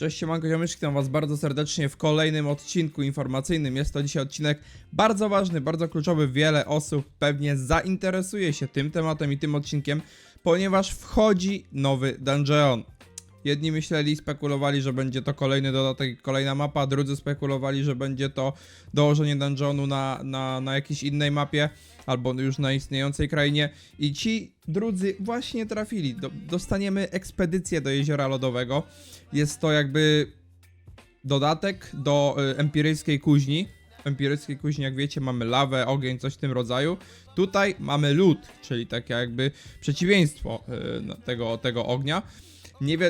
Cześć, siemanko ziomeczki, witam was bardzo serdecznie w kolejnym odcinku informacyjnym. Jest to dzisiaj odcinek bardzo ważny, bardzo kluczowy. Wiele osób pewnie zainteresuje się tym tematem i tym odcinkiem, ponieważ wchodzi nowy dungeon. Jedni myśleli, spekulowali, że będzie to kolejny dodatek, kolejna mapa, drudzy spekulowali, że będzie to dołożenie dungeonu na jakiejś innej mapie, albo już na istniejącej krainie. I ci drudzy właśnie trafili. Dostaniemy ekspedycję do Jeziora Lodowego. Jest to jakby dodatek do empiryjskiej kuźni. W empiryjskiej kuźni, jak wiecie, mamy lawę, ogień, coś w tym rodzaju. Tutaj mamy lód, czyli takie jakby przeciwieństwo tego ognia.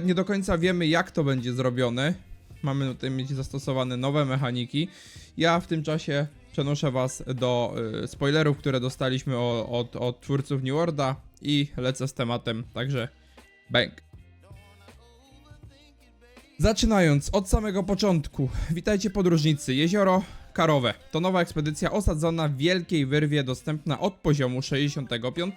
Nie do końca wiemy, jak to będzie zrobione. Mamy tutaj mieć zastosowane nowe mechaniki. Ja w tym czasie przenoszę was do spoilerów, które dostaliśmy od twórców New Worlda i lecę z tematem, także bang. Zaczynając od samego początku, witajcie podróżnicy. Jezioro Karowe to nowa ekspedycja osadzona w wielkiej wyrwie, dostępna od poziomu 65.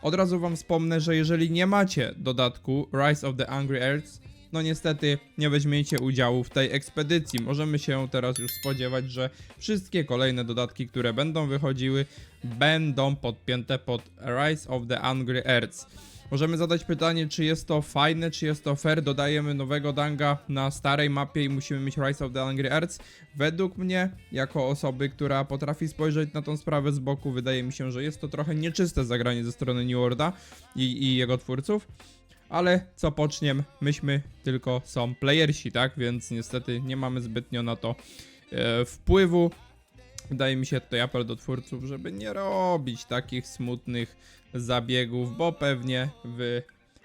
Od razu wam wspomnę, że jeżeli nie macie dodatku Rise of the Angry Earths, no niestety nie weźmiecie udziału w tej ekspedycji. Możemy się teraz już spodziewać, że wszystkie kolejne dodatki, które będą wychodziły, będą podpięte pod Rise of the Angry Earths. Możemy zadać pytanie, czy jest to fajne, czy jest to fair. Dodajemy nowego danga na starej mapie i musimy mieć Rise of the Angry Earths. Według mnie, jako osoby, która potrafi spojrzeć na tą sprawę z boku, wydaje mi się, że jest to trochę nieczyste zagranie ze strony New Worlda i jego twórców. Ale co poczniem, myśmy tylko są playersi, tak? Więc niestety nie mamy zbytnio na to wpływu. Wydaje mi się tutaj apel do twórców, żeby nie robić takich smutnych zabiegów, bo pewnie w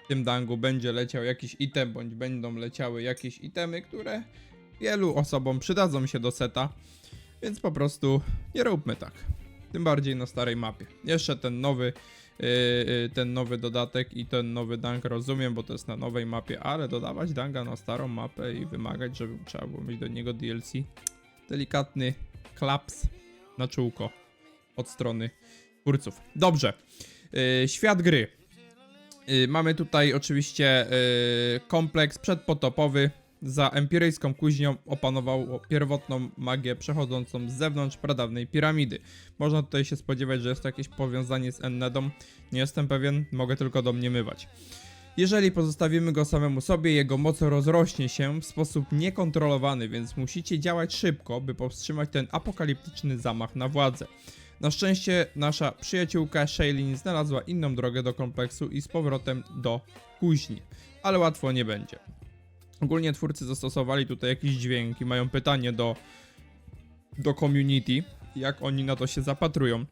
tym dangu będzie leciał jakiś item, bądź będą leciały jakieś itemy, które wielu osobom przydadzą się do seta, więc po prostu nie róbmy tak. Tym bardziej na starej mapie. Jeszcze ten nowy dodatek i ten nowy dang rozumiem, bo to jest na nowej mapie, ale dodawać danga na starą mapę i wymagać, żeby trzeba było mieć do niego DLC. Delikatny klaps na czółko od strony twórców. Dobrze. Świat gry. Mamy tutaj oczywiście kompleks przedpotopowy. Za empiryjską kuźnią opanował pierwotną magię przechodzącą z zewnątrz pradawnej piramidy. Można tutaj się spodziewać, że jest to jakieś powiązanie z Ennedą. Nie jestem pewien, mogę tylko domniemywać. Jeżeli pozostawimy go samemu sobie, jego moc rozrośnie się w sposób niekontrolowany, więc musicie działać szybko, by powstrzymać ten apokaliptyczny zamach na władzę. Na szczęście nasza przyjaciółka Shailene znalazła inną drogę do kompleksu i z powrotem do kuźni, ale łatwo nie będzie. Ogólnie twórcy zastosowali tutaj jakiś dźwięk i mają pytanie do community, jak oni na to się zapatrują.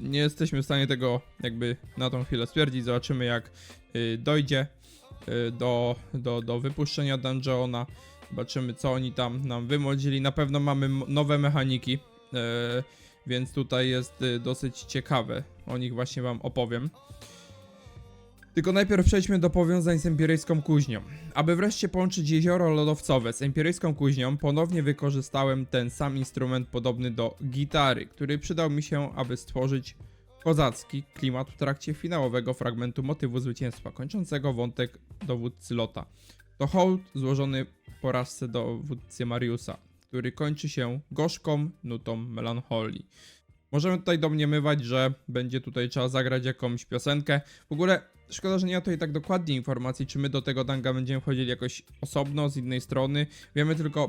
Nie jesteśmy w stanie tego jakby na tą chwilę stwierdzić, zobaczymy jak dojdzie do wypuszczenia dungeona, zobaczymy co oni tam nam wymodzili. Na pewno mamy nowe mechaniki, więc tutaj jest dosyć ciekawe, o nich właśnie wam opowiem. Tylko najpierw przejdźmy do powiązań z empiryjską kuźnią. Aby wreszcie połączyć jezioro lodowcowe z empiryjską kuźnią, ponownie wykorzystałem ten sam instrument podobny do gitary, który przydał mi się, aby stworzyć kozacki klimat w trakcie finałowego fragmentu motywu zwycięstwa, kończącego wątek dowódcy Lota. To hołd złożony porażce dowódcy Mariusa, który kończy się gorzką nutą melancholii. Możemy tutaj domniemywać, że będzie tutaj trzeba zagrać jakąś piosenkę. W ogóle szkoda, że nie ma tutaj tak dokładnie informacji, czy my do tego danga będziemy wchodzili jakoś osobno, z innej strony.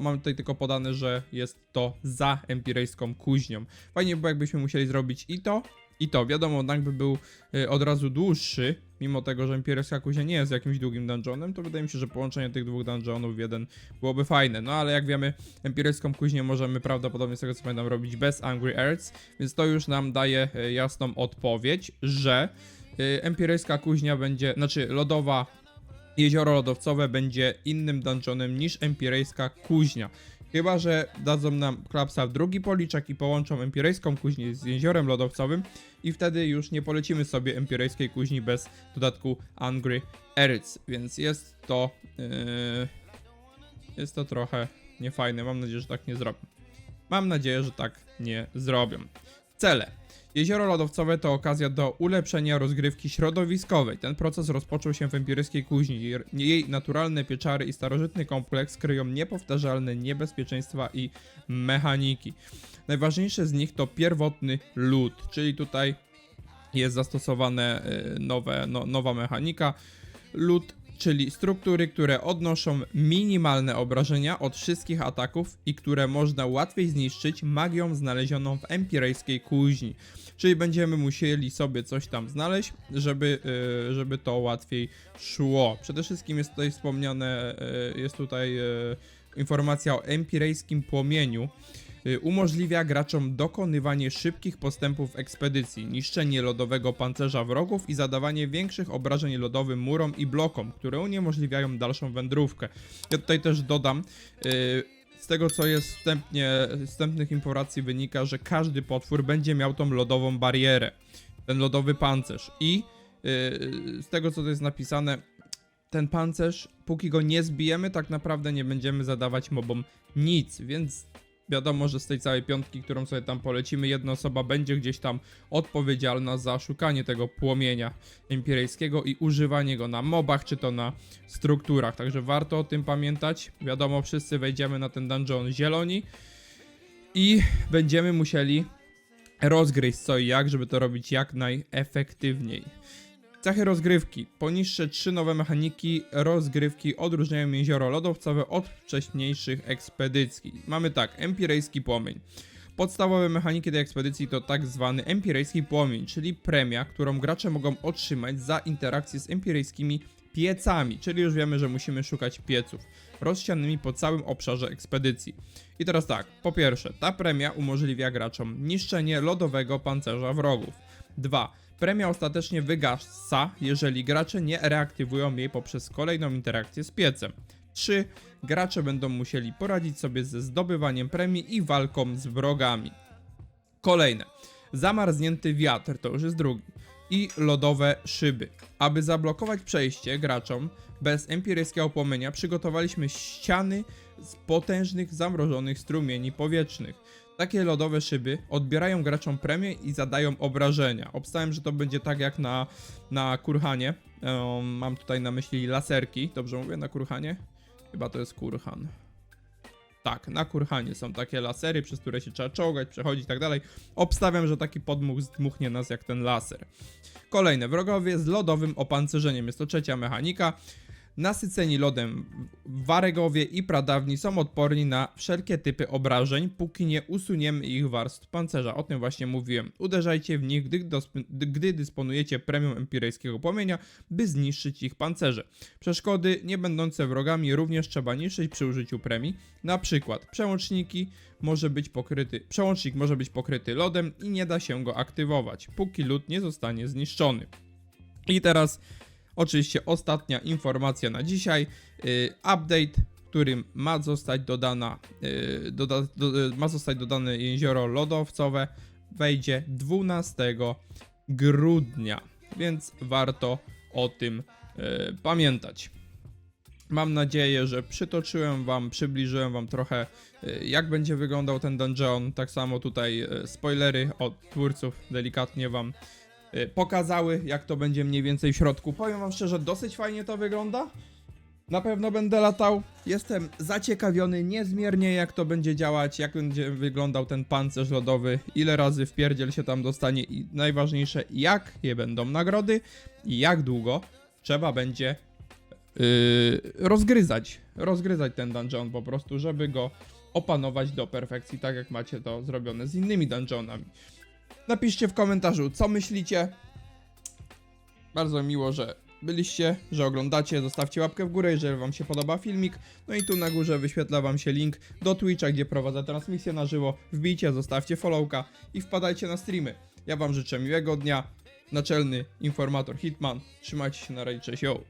Mamy tutaj tylko podane, że jest to za empiryjską kuźnią. Fajnie by było, jakbyśmy musieli zrobić i to. Wiadomo, dang by był od razu dłuższy, mimo tego, że empiryjska kuźnia nie jest jakimś długim dungeonem, to wydaje mi się, że połączenie tych dwóch dungeonów w jeden byłoby fajne. No ale jak wiemy, empiryjską kuźnię możemy prawdopodobnie z tego co pamiętam robić bez Angry Earths, więc to już nam daje jasną odpowiedź, że empiryjska kuźnia będzie, lodowa, jezioro lodowcowe będzie innym dungeonem niż empiryjska kuźnia. Chyba że dadzą nam klapsa w drugi policzek i połączą empiryjską kuźnię z jeziorem lodowcowym i wtedy już nie polecimy sobie empiryjskiej kuźni bez dodatku Angry Earths, więc jest to trochę niefajne. Mam nadzieję, że tak nie zrobią. Cele. Jezioro lodowcowe to okazja do ulepszenia rozgrywki środowiskowej. Ten proces rozpoczął się w Empirejskiej Kuźni. Jej naturalne pieczary i starożytny kompleks kryją niepowtarzalne niebezpieczeństwa i mechaniki. Najważniejsze z nich to pierwotny lód, czyli tutaj jest zastosowane nowa mechanika. Lód, czyli struktury, które odnoszą minimalne obrażenia od wszystkich ataków i które można łatwiej zniszczyć magią znalezioną w Empirejskiej Kuźni. Czyli będziemy musieli sobie coś tam znaleźć, żeby to łatwiej szło. Przede wszystkim jest tutaj wspomniane, jest tutaj informacja o Empirejskim Płomieniu. Umożliwia graczom dokonywanie szybkich postępów w ekspedycji, niszczenie lodowego pancerza wrogów i zadawanie większych obrażeń lodowym murom i blokom, które uniemożliwiają dalszą wędrówkę. Ja tutaj też dodam, z tego co jest wstępnych informacji wynika, że każdy potwór będzie miał tą lodową barierę, ten lodowy pancerz i z tego co to jest napisane, ten pancerz, póki go nie zbijemy, tak naprawdę nie będziemy zadawać mobom nic, więc wiadomo, że z tej całej piątki, którą sobie tam polecimy, jedna osoba będzie gdzieś tam odpowiedzialna za szukanie tego płomienia empirejskiego i używanie go na mobach, czy to na strukturach. Także warto o tym pamiętać. Wiadomo, wszyscy wejdziemy na ten dungeon zieloni i będziemy musieli rozgryźć co i jak, żeby to robić jak najefektywniej. Cechy rozgrywki. Poniższe 3 nowe mechaniki rozgrywki odróżniają jezioro lodowcowe od wcześniejszych ekspedycji. Mamy tak, Empirejski Płomień. Podstawowe mechaniki tej ekspedycji to tak zwany Empirejski Płomień, czyli premia, którą gracze mogą otrzymać za interakcję z empirejskimi piecami, czyli już wiemy, że musimy szukać pieców rozsianymi po całym obszarze ekspedycji. I teraz tak, po pierwsze, ta premia umożliwia graczom niszczenie lodowego pancerza wrogów. 2. Premia ostatecznie wygasa, jeżeli gracze nie reaktywują jej poprzez kolejną interakcję z piecem. 3. Gracze będą musieli poradzić sobie ze zdobywaniem premii i walką z wrogami. Kolejne. Zamarznięty wiatr, to już jest drugi. I lodowe szyby. Aby zablokować przejście graczom bez empirejskiego płomienia, przygotowaliśmy ściany z potężnych, zamrożonych strumieni powietrznych. Takie lodowe szyby odbierają graczom premię i zadają obrażenia. Obstałem, że to będzie tak jak na Kurhanie. Mam tutaj na myśli laserki. Dobrze mówię? Na Kurhanie? Chyba to jest Kurhan. Tak, na Kurhanie są takie lasery, przez które się trzeba czołgać, przechodzić i tak dalej. Obstawiam, że taki podmuch zdmuchnie nas jak ten laser. Kolejne, wrogowie z lodowym opancerzeniem. Jest to trzecia mechanika. Nasyceni lodem waregowie i pradawni są odporni na wszelkie typy obrażeń, póki nie usuniemy ich warstw pancerza. O tym właśnie mówiłem. Uderzajcie w nich, gdy dysponujecie premią empirejskiego płomienia, by zniszczyć ich pancerze. Przeszkody nie będące wrogami również trzeba niszczyć przy użyciu premii. Na przykład przełącznik może być pokryty lodem i nie da się go aktywować, póki lód nie zostanie zniszczony. I teraz oczywiście ostatnia informacja na dzisiaj, update, którym ma zostać dodane jezioro lodowcowe, wejdzie 12 grudnia, więc warto o tym pamiętać. Mam nadzieję, że przybliżyłem wam trochę jak będzie wyglądał ten dungeon, tak samo tutaj spoilery od twórców delikatnie wam pokazały, jak to będzie mniej więcej w środku. Powiem wam szczerze, dosyć fajnie to wygląda. Na pewno będę latał. Jestem zaciekawiony niezmiernie, jak to będzie działać, jak będzie wyglądał ten pancerz lodowy, ile razy wpierdziel się tam dostanie i najważniejsze, jakie będą nagrody i jak długo trzeba będzie rozgryzać ten dungeon po prostu, żeby go opanować do perfekcji, tak jak macie to zrobione z innymi dungeonami. Napiszcie w komentarzu, co myślicie. Bardzo miło, że byliście, że oglądacie. Zostawcie łapkę w górę, jeżeli wam się podoba filmik. No i tu na górze wyświetla wam się link do Twitcha, gdzie prowadzę transmisję na żywo. Wbijcie, zostawcie followka i wpadajcie na streamy. Ja wam życzę miłego dnia. Naczelny informator Hitman. Trzymajcie się na razie, cześć, yo.